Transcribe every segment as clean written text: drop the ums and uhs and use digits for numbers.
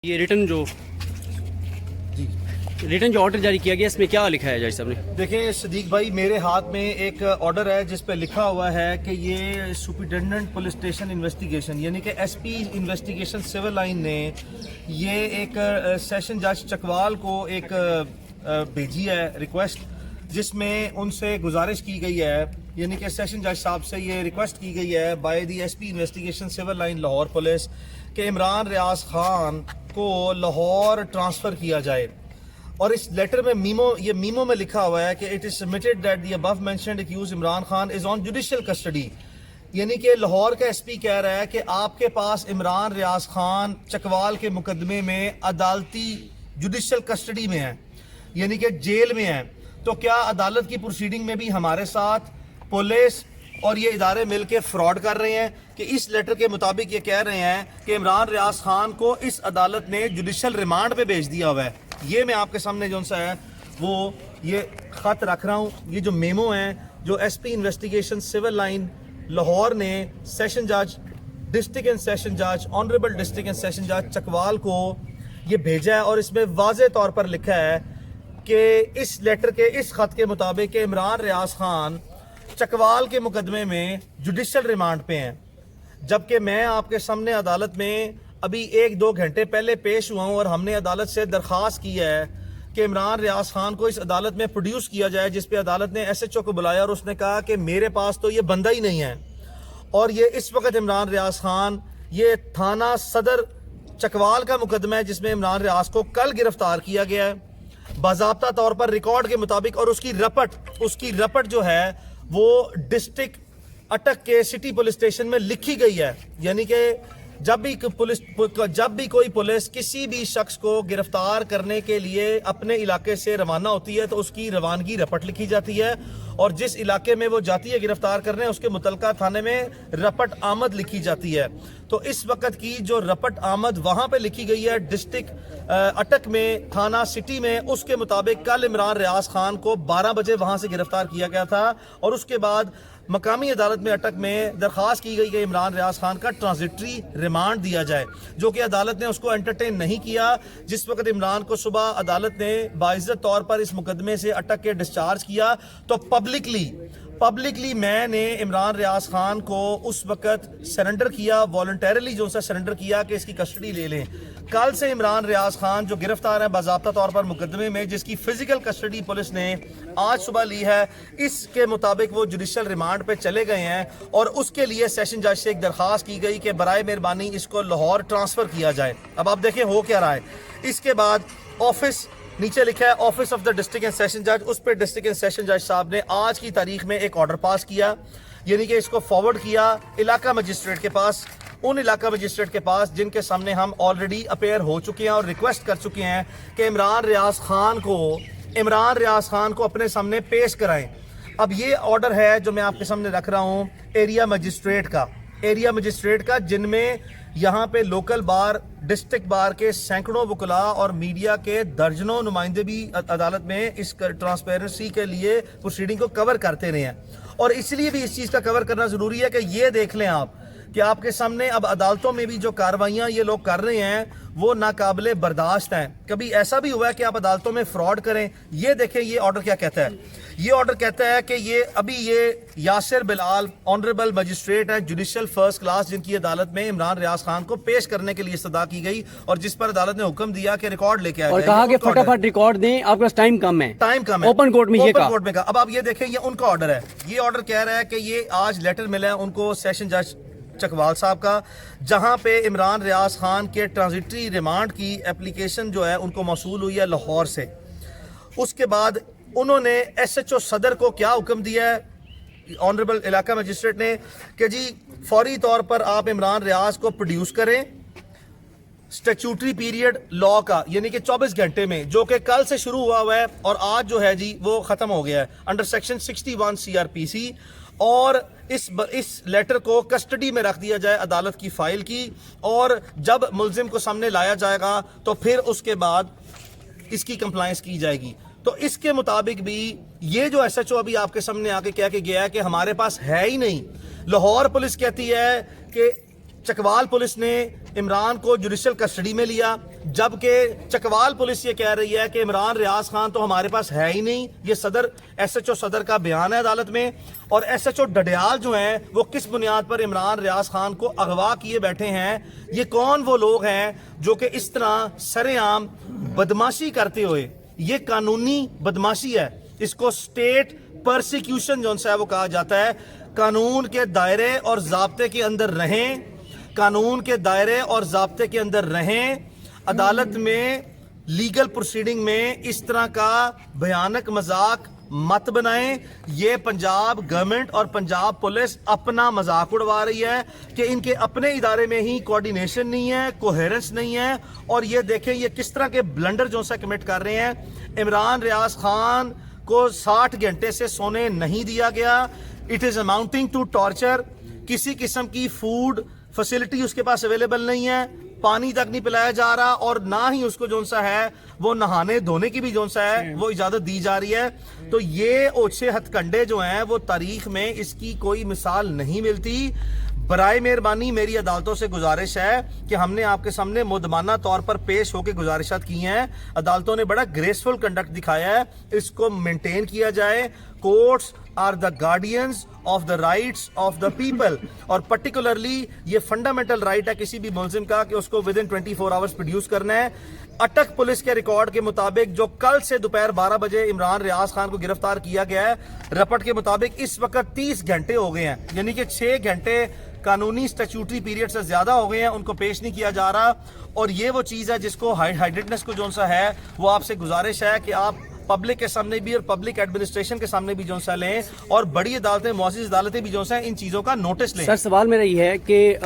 یہ ریٹن جو آرڈر جاری کیا گیا اس میں کیا لکھا ہے جج صاحب نے؟ دیکھیں صدیق بھائی، میرے ہاتھ میں ایک آرڈر ہے جس پہ لکھا ہوا ہے کہ یہ سپرنٹینڈنٹ پولیس اسٹیشن انویسٹیگیشن یعنی کہ S P investigation civil line نے یہ ایک سیشن جج چکوال کو ایک بھیجی ہے ریکویسٹ، جس میں ان سے گزارش کی گئی ہے، یعنی کہ سیشن جج صاحب سے یہ ریکویسٹ کی گئی ہے by the S P investigation civil line Lahore police کہ عمران ریاض خان کو لاہور ٹرانسفر کیا جائے۔ اور اس لیٹر میں میمو میں لکھا ہوا ہے کہ it is submitted that the above mentioned accused Imran Khan is on judicial custody, یعنی کہ لاہور کا ایس پی کہہ رہا ہے کہ آپ کے پاس عمران ریاض خان چکوال کے مقدمے میں عدالتی جوڈیشل کسٹڈی میں ہے، یعنی کہ جیل میں ہے، تو کیا عدالت کی پروسیڈنگ میں بھی ہمارے ساتھ پولیس اور یہ ادارے مل کے فراڈ کر رہے ہیں کہ اس لیٹر کے مطابق یہ کہہ رہے ہیں کہ عمران ریاض خان کو اس عدالت نے جوڈیشل ریمانڈ پہ بھیج دیا ہوا ہے۔ یہ میں آپ کے سامنے جو سا ہے وہ یہ خط رکھ رہا ہوں، یہ جو میمو ہے جو S P investigation civil line Lahore نے سیشن جج ڈسٹرکٹ اینڈ سیشن جج آنریبل ڈسٹرکٹ اینڈ سیشن جج چکوال کو یہ بھیجا ہے، اور اس میں واضح طور پر لکھا ہے کہ اس لیٹر کے اس خط کے مطابق کہ عمران ریاض خان چکوال کے مقدمے میں جوڈیشل ریمانڈ پہ ہیں، جبکہ میں آپ کے سامنے عدالت میں ابھی 1-2 گھنٹے پہلے پیش ہوا ہوں اور ہم نے عدالت سے درخواست کی ہے کہ عمران ریاض خان کو اس عدالت میں پروڈیوس کیا جائے، جس پہ عدالت نے ایس ایچ او کو بلایا اور اس نے کہا کہ میرے پاس تو یہ بندہ ہی نہیں ہے، اور یہ اس وقت عمران ریاض خان یہ تھانہ صدر چکوال کا مقدمہ ہے جس میں عمران ریاض کو کل گرفتار کیا گیا ہے باضابطہ طور پر ریکارڈ کے مطابق، اور اس کی رپٹ جو ہے وہ ڈسٹرکٹ اٹک کے سٹی پولیس اسٹیشن میں لکھی گئی ہے، یعنی کہ جب بھی کوئی پولیس کسی بھی شخص کو گرفتار کرنے کے لیے اپنے علاقے سے روانہ ہوتی ہے تو اس کی روانگی رپٹ لکھی جاتی ہے، اور جس علاقے میں وہ جاتی ہے گرفتار کرنے اس کے متعلقہ تھانے میں رپٹ آمد لکھی جاتی ہے۔ تو اس وقت کی جو رپٹ آمد وہاں پہ لکھی گئی ہے ڈسٹرکٹ اٹک میں تھانہ سٹی میں، اس کے مطابق کل عمران ریاض خان کو 12 بجے وہاں سے گرفتار کیا گیا تھا، اور اس کے بعد مقامی عدالت میں اٹک میں درخواست کی گئی کہ عمران ریاض خان کا ٹرانزٹری ریمانڈ دیا جائے، جو کہ عدالت نے اس کو انٹرٹین نہیں کیا۔ جس وقت عمران کو صبح عدالت نے باعزت طور پر اس مقدمے سے اٹک کے ڈسچارج کیا تو پبلکلی میں نے عمران ریاض خان کو اس وقت سرنڈر کیا، والنٹیرلی جو سا سرنڈر کیا کہ اس کی کسٹڈی لے لیں۔ کل سے عمران ریاض خان جو گرفتار ہے باضابطہ طور پر مقدمے میں، جس کی فزیکل کسٹڈی پولیس نے آج صبح لی ہے، اس کے مطابق وہ جوڈیشل ریمانڈ پہ چلے گئے ہیں، اور اس کے لیے سیشن جج سے ایک درخواست کی گئی کہ برائے مہربانی اس کو لاہور ٹرانسفر کیا جائے۔ اب آپ دیکھیں ہو کیا رہا ہے۔ اس کے بعد آفس نیچے لکھا ہے office of the district and session جج، اس پہ ڈسٹرکٹ اینڈ سیشن جج صاحب نے آج کی تاریخ میں ایک آرڈر پاس کیا، یعنی کہ اس کو فارورڈ کیا علاقہ مجسٹریٹ کے پاس، ان علاقہ مجسٹریٹ کے پاس جن کے سامنے ہم آلریڈی اپیئر ہو چکے ہیں اور ریکویسٹ کر چکے ہیں کہ عمران ریاض خان کو اپنے سامنے پیش کرائیں۔ اب یہ آرڈر ہے جو میں آپ کے سامنے رکھ رہا ہوں ایریا مجسٹریٹ کا، جن میں یہاں پہ لوکل بار ڈسٹرکٹ بار کے سینکڑوں وکلاء اور میڈیا کے درجنوں نمائندے بھی عدالت میں اس ٹرانسپیرنسی کے لیے پروسیڈنگ کو کور کرتے رہے ہیں، اور اس لیے بھی اس چیز کا کور کرنا ضروری ہے کہ یہ دیکھ لیں آپ کہ آپ کے سامنے اب عدالتوں میں بھی جو کارروائیاں یہ لوگ کر رہے ہیں وہ ناقابل برداشت ہیں۔ کبھی ایسا بھی ہوا ہے کہ آپ عدالتوں میں فراڈ کریں۔ یہ دیکھیں یہ آرڈر کیا کہتا ہے، یہ آرڈر کہتا ہے کہ یہ یاسر بلال آنریبل مجسٹریٹ ہیں جوڈیشل فرسٹ کلاس، جن کی عدالت میں عمران ریاض خان کو پیش کرنے کے لیے استدعا کی گئی، اور جس پر عدالت نے حکم دیا کہ ریکارڈ لے کے آئے، اور کہا کہ فٹافٹ ریکارڈ دیں، آپ کے پاس ٹائم کم ہے، اوپن کورٹ میں یہ کہا۔ اب آپ یہ دیکھیں یہ ان کا آرڈر ہے، یہ آرڈر کہہ رہا ہے کہ یہ آج لیٹر ملا ہے ان کو سیشن جج چکوال صاحب کا، جہاں پہ عمران ریاض خان کے ٹرانزٹری ریمانڈ کی اپلیکیشن جو ہے ان کو موصول ہوئی ہے لاہور سے۔ اس کے بعد انہوں نے ایس ایچ او صدر کو کیا حکم دیا ہے آنریبل علاقہ مجسٹریٹ نے کہ جی فوری طور پر آپ عمران ریاض کو پروڈیوس کریں اسٹیچوٹری پیریڈ لا کا، یعنی کہ 24 گھنٹے میں، جو کہ کل سے شروع ہوا ہے اور آج جو ہے جی وہ ختم ہو گیا ہے انڈر سیکشن 61 CRPC، اور اس لیٹر کو کسٹڈی میں رکھ دیا جائے عدالت کی فائل کی، اور جب ملزم کو سامنے لایا جائے گا تو پھر اس کے بعد اس کی کمپلائنس کی جائے گی۔ تو اس کے مطابق بھی یہ جو ایس ایچ او ابھی آپ کے سامنے آ کے کہہ کے گیا ہے کہ ہمارے پاس ہے ہی نہیں، لاہور پولیس کہتی ہے کہ چکوال پولیس نے عمران کو جوڈیشل کسٹڈی میں لیا، جبکہ چکوال پولیس یہ کہہ رہی ہے کہ عمران ریاض خان تو ہمارے پاس ہے ہی نہیں. یہ صدر ایس ایچ او صدر کا بیان ہے عدالت میں. اور ایس ایچ او ڈڈیال جو ہیں وہ کس بنیاد پر عمران ریاض خان کو اغوا کیے بیٹھے ہیں؟ یہ کون وہ لوگ ہیں جو کہ اس طرح سر عام بدماشی کرتے ہوئے، یہ قانونی بدماشی ہے، اس کو اسٹیٹ پرسیکیوشن جو ہے وہ کہا جاتا ہے. قانون کے دائرے اور ضابطے کے اندر رہیں، قانون کے دائرے اور ضابطے کے اندر رہیں. عدالت میں لیگل پروسیڈنگ میں اس طرح کا بھیانک مذاق مت بنائیں. یہ پنجاب گورنمنٹ اور پنجاب پولیس اپنا مذاق اڑوا رہی ہے کہ ان کے اپنے ادارے میں ہی کوارڈینیشن نہیں ہے، کوہیرنس نہیں ہے. اور یہ دیکھیں یہ کس طرح کے بلنڈر جو سا کمٹ کر رہے ہیں. عمران ریاض خان کو 60 گھنٹے سے سونے نہیں دیا گیا. It is amounting to torture. کسی قسم کی فوڈ فیسلٹی اس کے پاس اویلیبل نہیں ہے، پانی تک نہیں پلایا جا رہا، اور نہ ہی اس کو جو سا ہے وہ نہانے دھونے کی بھی جو سا ہے وہ اجازت دی جا رہی ہے. تو یہ اوچھے ہتھ کنڈے جو ہیں وہ تاریخ میں اس کی کوئی مثال نہیں ملتی. برائے مہربانی میری عدالتوں سے گزارش ہے کہ ہم نے آپ کے سامنے مدمانہ طور پر پیش ہو کے گزارشات کی ہیں. عدالتوں نے بڑا گریسفل کنڈکٹ دکھایا ہے، اس کو مینٹین کیا جائے. Courts are the guardians of the rights of the people, اور پرٹیکولرلی یہ فنڈامنٹل رائٹ ہے کسی بھی ملزم کا کہ اس کو ود ان 24 آورز پروڈیوس کرنا ہے. اٹک پولیس کے ریکارڈ کے مطابق جو کل سے دوپہر 12 بجے عمران ریاض خان کو گرفتار کیا گیا ہے، رپورٹ کے مطابق اس وقت 30 گھنٹے ہو گئے ہیں، یعنی کہ 6 گھنٹے قانونی سٹیچوٹری پیریڈ سے زیادہ ہو گئے ہیں، ان کو پیش نہیں کیا جا رہا. اور یہ وہ چیز ہے جس کو ہائیڈڈنس کو جو سا ہے وہ آپ سے گزارش ہے کہ آپ پبلک کے سامنے بھی اور پبلک ایڈمنسٹریشن کے سامنے بھی جو سا لیں، اور بڑی عدالتیں معزز عدالتیں بھی جو سا ان چیزوں کا نوٹس لیں. سر سوال میرا یہ ہے کہ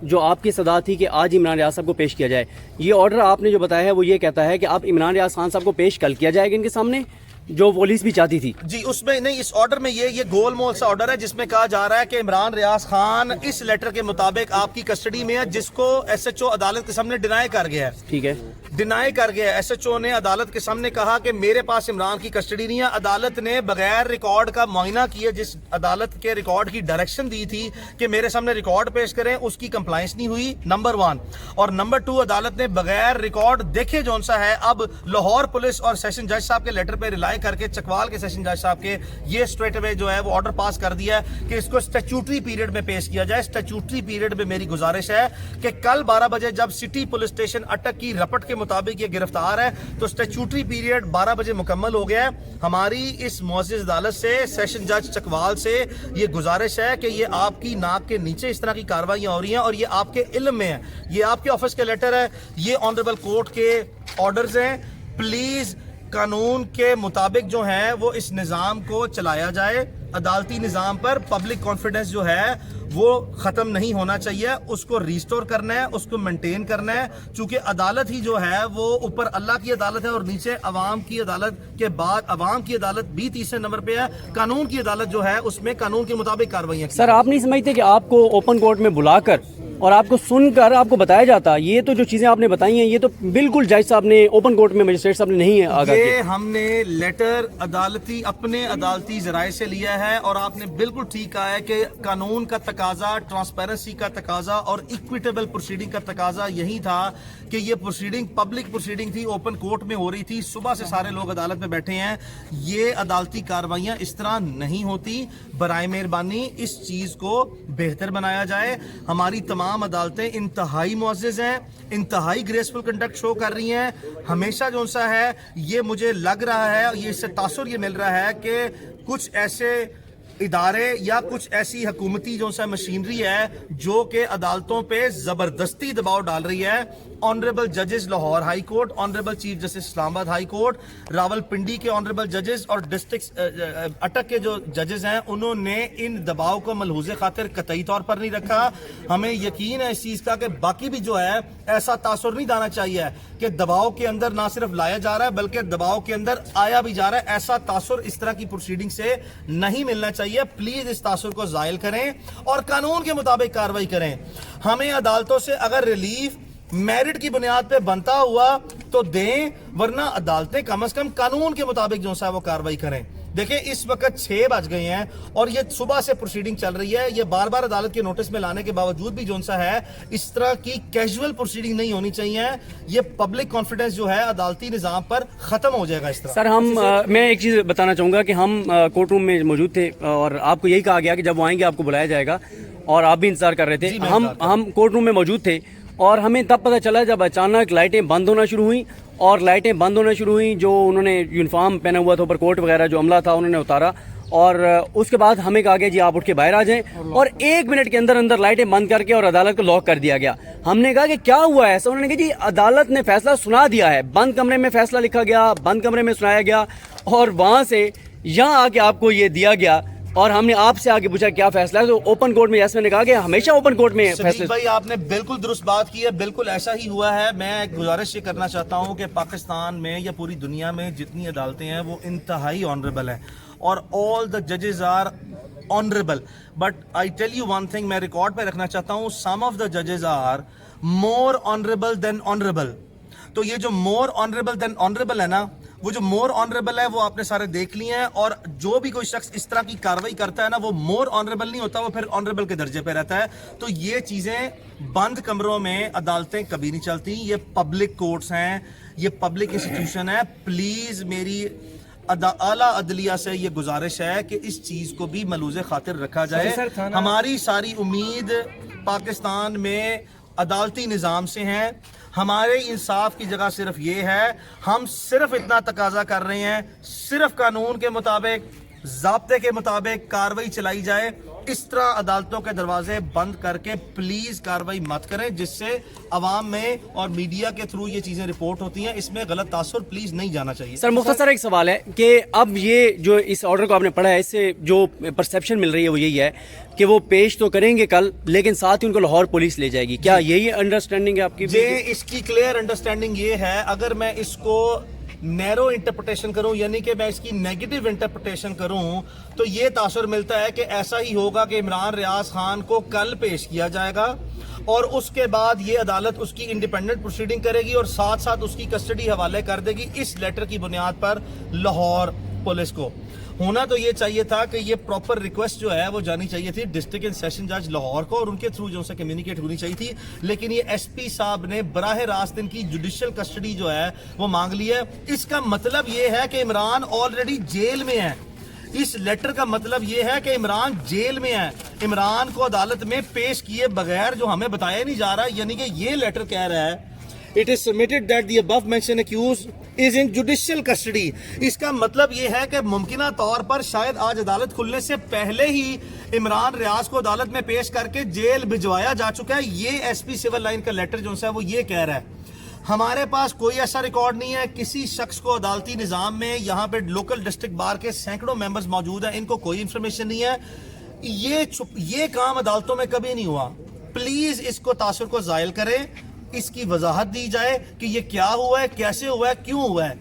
جو آپ کی صدا تھی کہ آج عمران ریاض صاحب کو پیش کیا جائے، یہ آرڈر آپ نے جو بتایا ہے وہ یہ کہتا ہے کہ آپ عمران ریاض خان صاحب کو پیش کل کیا جائے گا ان کے سامنے، جو پولیس بھی چاہتی تھی. جی اس میں نہیں، اس آرڈر میں یہ گول مول سا آرڈر ہے جس میں کہا جا رہا ہے کہ عمران ریاض خان اس لیٹر کے مطابق آپ کی کسٹڈی میں ہے، جس کو ایس ایچ او عدالت کے سامنے ڈینائی کر گیا ہے. ٹھیک ہے، ڈینائی کر گیا. ایس ایچ او نے عدالت کے سامنے کہا کہ میرے پاس عمران کی کسٹڈی نہیں ہے. عدالت نے بغیر ریکارڈ کا معائنہ کیا، جس عدالت کے ریکارڈ کی ڈائریکشن دی تھی کہ میرے سامنے ریکارڈ پیش کریں، اس کی کمپلائنس نہیں ہوئی، نمبر 1. اور نمبر 2 عدالت نے بغیر ریکارڈ دیکھے جون سا ہے اب لاہور پولیس اور سیشن جج صاحب کے لیٹر پہ ریلائی کر کے چکوال کے سیشن جج صاحب کے یہ اسٹریٹ اوے جو ہے وہ آرڈر پاس کر دیا ہے کہ اس کو اسٹیچوٹری پیریڈ میں پیش کیا جائے. اسٹیچوٹری پیریڈ میں میری گزارش ہے کہ کل 12 بجے جب سٹی پولیس اسٹیشن اٹک کی رپورٹ کے مطابق یہ گرفتار ہے تو اسٹیچوٹری پیریڈ 12 بجے مکمل ہو گیا ہے. ہماری اس معزز عدالت سے سیشن جج چکوال سے یہ گزارش ہے کہ یہ آپ کی ناک کے نیچے اس طرح کی کاروائیاں ہو رہی ہیں اور یہ آپ کے علم میں ہے، یہ آپ کے آفس کے لیٹر ہے، یہ آنریبل کورٹ کے آرڈرز ہیں. پلیز قانون کے مطابق جو ہیں وہ اس نظام کو چلایا جائے. عدالتی نظام پر پبلک کانفیڈنس جو ہے وہ ختم نہیں ہونا چاہیے، اس کو ریسٹور کرنا ہے، اس کو مینٹین کرنا ہے. چونکہ عدالت ہی جو ہے وہ اوپر اللہ کی عدالت ہے اور نیچے عوام کی عدالت کے بعد عوام کی عدالت بھی تیسرے نمبر پہ ہے. قانون کی عدالت جو ہے اس میں قانون کے مطابق کارروائیاں. سر آپ نہیں سمجھتے کہ آپ کو اوپن کورٹ میں بلا کر اور آپ کو سن کر آپ کو بتایا جاتا، یہ تو جو چیزیں آپ نے بتائی ہیں یہ تو بالکل جج صاحب نے اوپن کورٹ میں مجسٹریٹ صاحب نے نہیں آگاہ کیا. یہ ہم نے لیٹر عدالتی اپنے عدالتی ذرائع سے لیا ہے اور آپ نے بالکل ٹھیک کہا ہے کہ قانون کا تقاضا، ٹرانسپیرنسی کا تقاضا اور ایکویٹیبل پروسیڈنگ کا تقاضا یہی تھا کہ یہ پروسیڈنگ پبلک پروسیڈنگ تھی، اوپن کورٹ میں ہو رہی تھی، صبح سے سارے لوگ عدالت میں بیٹھے ہیں. یہ عدالتی کارروائیاں اس طرح نہیں ہوتی. برائے مہربانی اس چیز کو بہتر بنایا جائے. ہماری تمام عدالتیں انتہائی معزز ہیں، انتہائی گریسفل کنڈکٹ شو کر رہی ہیں. ہمیشہ جو سا ہے یہ مجھے لگ رہا ہے، یہ اس سے تاثر یہ مل رہا ہے کہ کچھ ایسے ادارے یا کچھ ایسی حکومتی جو سا مشینری ہے جو کہ عدالتوں پہ زبردستی دباؤ ڈال رہی ہے. آنریبل ججز Lahore high court, honourable chief justice Islamabad high court, Rawal Pindi کے آنریبل ججز اور ڈسٹرکٹ اٹک کے جو ججز ہیں انہوں نے ان دباؤ کو ملحوظ خاطر قطعی طور پر نہیں رکھا. ہمیں یقین ہے اس چیز کا کہ باقی بھی جو ہے ایسا تاثر نہیں ڈالنا چاہیے کہ دباؤ کے اندر نہ صرف لایا جا رہا ہے بلکہ دباؤ کے اندر آیا بھی جا رہا ہے. ایسا تاثر اس طرح کی پروسیڈنگ سے نہیں ملنا چاہیے. پلیز اس تاثر کو زائل کریں اور قانون کے مطابق کارروائی کریں. ہمیں عدالتوں سے اگر ریلیف میرٹ کی بنیاد پہ بنتا ہوا تو دیں، ورنہ عدالتیں کم از کم قانون کے مطابق جو سا وہ کارروائی کریں. دیکھیں اس وقت 6 بج گئے ہیں اور یہ صبح سے پروسیڈنگ چل رہی ہے. یہ بار بار عدالت کے نوٹس میں لانے کے باوجود بھی جون سا ہے, اس طرح کی کیجول پروسیڈنگ نہیں ہونی چاہیے. یہ پبلک کانفیڈنس جو ہے عدالتی نظام پر ختم ہو جائے گا اس طرح. سر میں ایک چیز بتانا چاہوں گا کہ ہم کورٹ روم میں موجود تھے اور آپ کو یہی کہا گیا کہ جب وہ آئیں گے آپ کو بلایا جائے گا, اور آپ بھی انتظار کر رہے تھے. ہم کورٹ روم میں موجود تھے اور ہمیں تب پتہ چلا جب اچانک لائٹیں بند ہونا شروع ہوئیں, اور لائٹیں بند ہونا شروع ہوئیں. جو انہوں نے یونیفارم پہنا ہوا تھا اوپر, کوٹ وغیرہ جو عملہ تھا انہوں نے اتارا, اور اس کے بعد ہمیں کہا گیا جی آپ اٹھ کے باہر آ جائیں, اور 1 منٹ کے اندر لائٹیں بند کر کے اور عدالت کو لاک کر دیا گیا. ہم نے کہا کہ کیا ہوا ہے ایسا؟ انہوں نے کہا جی عدالت نے فیصلہ سنا دیا ہے, بند کمرے میں فیصلہ لکھا گیا, بند کمرے میں سنایا گیا, اور وہاں سے یہاں آ کے آپ کو یہ دیا گیا. اور ہم نے آپ سے آگے پوچھا کیا فیصلہ ہے, تو اوپن کورٹ میں جیسے میں نے کہا کہ ہمیشہ اوپن کورٹ میں فیصلے. بھائی آپ نے بالکل درست بات کی ہے, بالکل ایسا ہی ہوا ہے. میں ایک گزارش یہ کرنا چاہتا ہوں کہ پاکستان میں یا پوری دنیا میں جتنی عدالتیں ہیں وہ انتہائی آنریبل ہیں, اور آل دا ججز are honourable. But I tell you one thing, میں ریکارڈ پہ رکھنا چاہتا ہوں, سم آف دا ججز are more honourable than honourable. تو یہ جو مور آنریبل دین آنریبل ہے نا, وہ جو مور آنریبل ہے وہ آپ نے سارے دیکھ لیے ہیں. اور جو بھی کوئی شخص اس طرح کی کاروائی کرتا ہے نا, وہ مور آنریبل نہیں ہوتا, وہ پھر آنریبل کے درجے پہ رہتا ہے. تو یہ چیزیں بند کمروں میں عدالتیں کبھی نہیں چلتی. یہ پبلک کورٹس ہیں, یہ پبلک انسٹیٹیوشن ہے. پلیز میری اعلیٰ عدلیہ سے یہ گزارش ہے کہ اس چیز کو بھی ملوز خاطر رکھا جائے. ہماری ساری امید پاکستان میں عدالتی نظام سے ہیں. ہمارے انصاف کی جگہ صرف یہ ہے, ہم صرف اتنا تقاضا کر رہے ہیں, صرف قانون کے مطابق, ضابطے کے مطابق کاروائی چلائی جائے. اس طرح عدالتوں کے دروازے بند کر کے پلیز کاروائی مت کریں, جس سے عوام میں اور میڈیا کے تھرو یہ چیزیں رپورٹ ہوتی ہیں. اس میں غلط تاثر پلیز نہیں جانا چاہیے. سر مختصر ایک سوال ہے کہ اب یہ جو اس آرڈر کو آپ نے پڑھا ہے, اس سے جو پرسیپشن مل رہی ہے وہ یہی ہے کہ وہ پیش تو کریں گے کل, لیکن ساتھ ہی ان کو لاہور پولیس لے جائے گی. کیا یہی انڈرسٹینڈنگ ہے آپ کی؟ جی, اس کی کلیئر انڈرسٹینڈنگ یہ ہے, اگر میں اس کو نیرو انٹرپریٹیشن کروں, یعنی کہ میں اس کی نیگیٹو انٹرپریٹیشن کروں, تو یہ تاثر ملتا ہے کہ ایسا ہی ہوگا کہ عمران ریاض خان کو کل پیش کیا جائے گا, اور اس کے بعد یہ عدالت اس کی انڈیپینڈنٹ پروسیڈنگ کرے گی اور ساتھ ساتھ اس کی کسٹڈی حوالے کر دے گی اس لیٹر کی بنیاد پر لاہور پولیس کو. ہونا تو یہ چاہیے تھا کہ یہ پراپر ریکویسٹ جو ہے وہ جانی چاہیے تھی ڈسٹرکٹ اینڈ سیشن جج لاہور کو, اور ان کے تھرو جو سے کمیونیکیٹ ہونی چاہیے تھی. لیکن یہ ایس پی صاحب نے براہ راست ان کی جوڈیشل کسٹڈی جو ہے وہ مانگ لی ہے. اس کا مطلب یہ ہے کہ عمران آلریڈی جیل میں ہے. اس لیٹر کا مطلب یہ ہے کہ عمران جیل میں ہے. عمران کو عدالت میں پیش کیے بغیر جو ہمیں بتایا نہیں جا رہا, یعنی کہ یہ لیٹر کہہ رہا ہے It is submitted that the above mentioned accused is in judicial custody. اس کا مطلب یہ ہے کہ ممکنہ طور پر شاید آج عدالت کھلنے سے پہلے ہی عمران ریاض کو عدالت میں پیش کر کے جیل بھجوایا جا چکا ہے. یہ ایس پی سول لائن کا لیٹر جو ہے وہ یہ کہہ رہا ہے. ہمارے پاس کوئی ایسا ریکارڈ نہیں ہے کسی شخص کو عدالتی نظام میں, یہاں پہ لوکل ڈسٹرکٹ بار کے سینکڑوں ممبرز موجود ہیں, ان کو کوئی انفارمیشن نہیں ہے. یہ کام عدالتوں میں کبھی نہیں ہوا. پلیز اس کو تاثر کو زائل کریں, اس کی وضاحت دی جائے کہ یہ کیا ہوا ہے, کیسے ہوا ہے, کیوں ہوا ہے.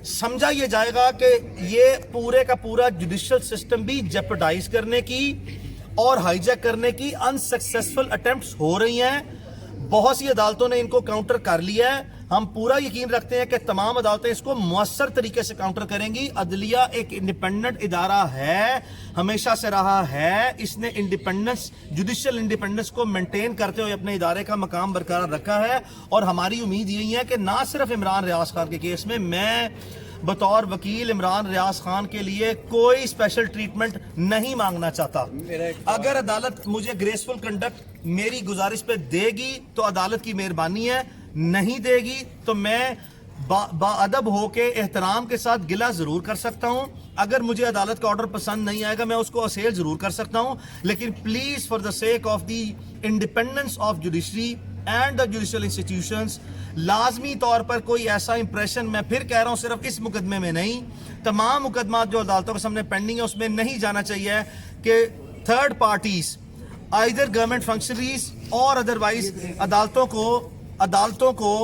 سمجھا یہ جائے گا کہ یہ پورے کا پورا جوڈیشل سسٹم بھی جیپرڈائز کرنے کی اور ہائی جیک کرنے کی انسکسیسفل اٹیمپٹس ہو رہی ہیں. بہت سی عدالتوں نے ان کو کاؤنٹر کر لیا ہے. ہم پورا یقین رکھتے ہیں کہ تمام عدالتیں اس کو مؤثر طریقے سے کاؤنٹر کریں گی. عدلیہ ایک انڈیپینڈنٹ ادارہ ہے, ہمیشہ سے رہا ہے. اس نے انڈیپینڈنس, جوڈیشل انڈیپینڈنس کو مینٹین کرتے ہوئے اپنے ادارے کا مقام برقرار رکھا ہے. اور ہماری امید یہی ہے کہ نہ صرف عمران ریاض خان کے کیس میں بطور وکیل عمران ریاض خان کے لیے کوئی اسپیشل ٹریٹمنٹ نہیں مانگنا چاہتا. اگر عدالت مجھے گریسفل کنڈکٹ میری گزارش پہ دے گی تو عدالت کی مہربانی ہے, نہیں دے گی تو میں باادب ہو کے احترام کے ساتھ گلہ ضرور کر سکتا ہوں. اگر مجھے عدالت کا آرڈر پسند نہیں آئے گا میں اس کو اسیل ضرور کر سکتا ہوں. لیکن please for the sake of the independence of judiciary and the judicial institutions, لازمی طور پر کوئی ایسا امپریشن, میں پھر کہہ رہا ہوں صرف اس مقدمے میں نہیں, تمام مقدمات جو عدالتوں کے سامنے پینڈنگ ہے اس میں نہیں جانا چاہیے کہ third parties either government functionaries اور ادروائز عدالتوں کو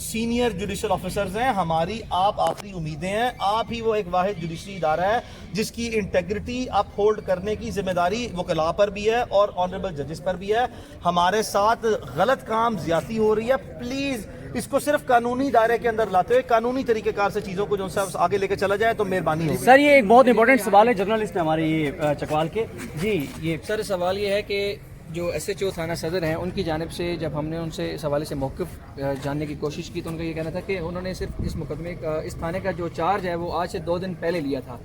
سینئر جوڈیشل آفیسرز ہیں. ہماری آپ آخری امیدیں ہیں. آپ ہی وہ ایک واحد جوڈیشری ادارہ ہے جس کی انٹیگریٹی اپ ہولڈ کرنے کی ذمہ داری وکلاء پر بھی ہے اور آنریبل ججز پر بھی ہے. ہمارے ساتھ غلط کام زیادتی ہو رہی ہے. پلیز اس کو صرف قانونی دائرے کے اندر لاتے ہوئے قانونی طریقہ کار سے چیزوں کو جو ہے آگے لے کے چلا جائے تو مہربانی ہوگی. سر یہ ایک بہت امپورٹنٹ سوال ہے جرنلسٹ ہے ہمارے یہ چکوال کے. جی یہ سر سوال یہ ہے کہ جو ایس ایچ او تھانہ صدر ہیں ان کی جانب سے جب ہم نے ان سے اس حوالے سے موقف جاننے کی کوشش کی تو ان کا یہ کہنا تھا کہ انہوں نے صرف اس مقدمے کا اس تھانے کا جو چارج ہے وہ آج سے 2 دن پہلے لیا تھا.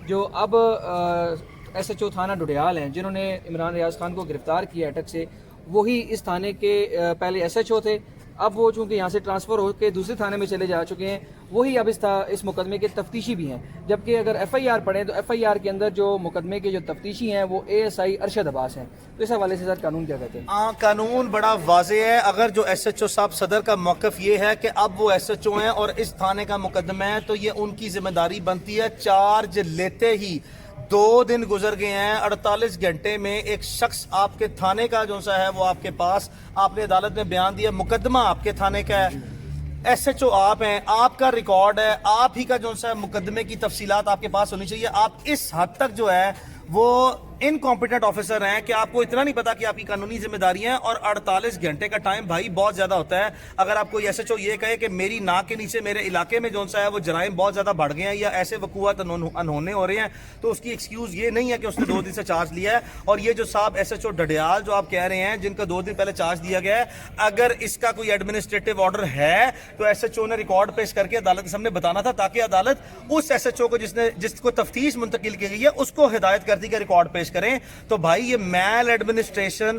جو اب ایس ایچ او تھانہ ڈڈیال ہیں جنہوں نے عمران ریاض خان کو گرفتار کیا اٹک سے، وہی اس تھانے کے پہلے ایس ایچ او تھے. اب وہ چونکہ یہاں سے ٹرانسفر ہو کے دوسرے تھانے میں چلے جا چکے ہیں، وہی اب اس مقدمے کے تفتیشی بھی ہیں. جبکہ اگر ایف آئی آر پڑھیں تو ایف آئی آر کے اندر جو مقدمے کے جو تفتیشی ہیں وہ اے ایس آئی ارشد عباس ہیں. تو اس حوالے سے سر قانون کیا کہتے ہیں؟ قانون بڑا واضح ہے. اگر جو ایس ایچ او صاحب صدر کا موقف یہ ہے کہ اب وہ ایس ایچ او ہیں اور اس تھانے کا مقدمہ ہے تو یہ ان کی ذمہ داری بنتی ہے. چارج لیتے ہی 2 دن گزر گئے ہیں. 48 گھنٹے میں ایک شخص آپ کے تھانے کا جو سا ہے وہ آپ کے پاس، آپ نے عدالت میں بیان دیا، مقدمہ آپ کے تھانے کا ہے. ایس ایچ او آپ ہیں، آپ کا ریکارڈ ہے، آپ ہی کا جو سا مقدمے کی تفصیلات آپ کے پاس ہونی چاہیے. آپ اس حد تک جو ہے وہ انکمپیٹنٹ آفیسر ہیں کہ آپ کو اتنا نہیں پتا کہ آپ کی قانونی ذمہ داریاں ہیں. اور 48 گھنٹے کا ٹائم بھائی بہت زیادہ ہوتا ہے. اگر آپ کو ایس ایچ او یہ کہے کہ میری ناک کے نیچے میرے علاقے میں جو سا ہے وہ جرائم بہت زیادہ بڑھ گئے ہیں یا ایسے وقوعات انہونے ہو رہے ہیں، تو اس کی ایکسکیوز یہ نہیں ہے کہ اس نے 2 دن سے چارج لیا ہے. اور یہ جو صاحب ایس ایچ او ڈڈیال جو آپ کہہ رہے ہیں جن کا 2 دن پہلے چارج دیا گیا ہے، اگر اس کا کوئی ایڈمنسٹریٹو آرڈر ہے تو ایس ایچ او نے ریکارڈ پیش کر کے عدالت کے سامنے بتانا تھا تاکہ عدالت اس ایس ایچ او کو جس کو تفتیش منتقل کی گئی ہے اس کو ہدایت کرتی کہ ریکارڈ پیش کریں. تو بھائی یہ میل ایڈمنسٹریشن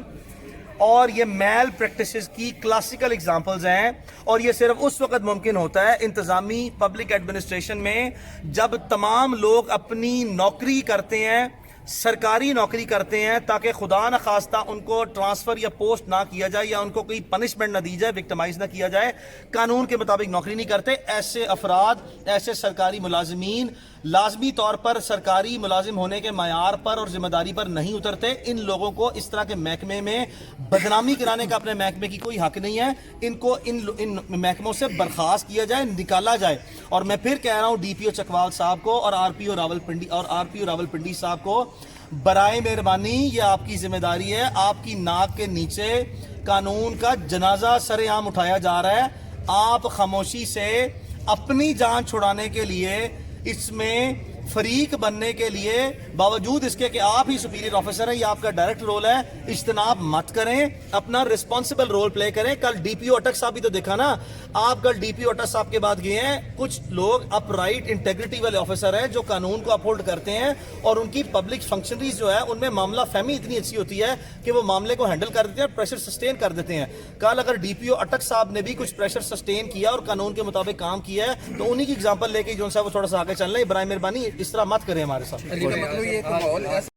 اور یہ میل پریکٹسز کی کلاسیکل اگزامپلز ہیں. اور یہ صرف اس وقت ممکن ہوتا ہے انتظامی پبلک ایڈمنسٹریشن میں جب تمام لوگ اپنی نوکری کرتے ہیں، سرکاری نوکری کرتے ہیں، تاکہ خدا نخواستہ ان کو ٹرانسفر یا پوسٹ نہ کیا جائے یا ان کو کوئی پنشمنٹ نہ دی جائے، وکٹمائز نہ کیا جائے. قانون کے مطابق نوکری نہیں کرتے ایسے افراد، ایسے سرکاری ملازمین لازمی طور پر سرکاری ملازم ہونے کے معیار پر اور ذمہ داری پر نہیں اترتے. ان لوگوں کو اس طرح کے محکمے میں بدنامی کرانے کا اپنے محکمے کی کوئی حق نہیں ہے. ان کو ان محکموں سے برخاست کیا جائے، نکالا جائے. اور میں پھر کہہ رہا ہوں ڈی پی او چکوال صاحب کو اور آر پی او راولپنڈی صاحب کو، برائے مہربانی یہ آپ کی ذمہ داری ہے. آپ کی ناک کے نیچے قانون کا جنازہ سر عام اٹھایا جا رہا ہے. آپ خاموشی سے اپنی جان چھڑانے کے لیے، اس میں فریق بننے کے لیے، باوجود اس کے کہ آپ ہی سپیریئر آفیسر ہیں، یہ آپ کا ڈائریکٹ رول ہے، اجتناب مت کریں، اپنا رسپانسبل رول پلے کریں. کل ڈی پی او اٹک صاحب بھی تو دیکھا نا، آپ کل ڈی پی او اٹک صاحب کے بعد گئے ہیں. کچھ لوگ اپ رائٹ انٹیگریٹی والے آفیسر ہیں جو قانون کو اپہولڈ کرتے ہیں اور ان کی پبلک فنکشنریز جو ہے ان میں معاملہ فہمی اتنی اچھی ہوتی ہے کہ وہ معاملے کو ہینڈل کر دیتے ہیں، پریشر سسٹین کر دیتے ہیں. کل اگر ڈی پی او اٹک صاحب نے بھی کچھ پریشر سسٹین کیا اور قانون کے مطابق کام کیا ہے تو انہی کی اگزامپل لے کے جو ہے وہ تھوڑا سا آگے چل رہے ہیں. برائے مہربانی اس طرح مت کریں ہمارے ساتھ.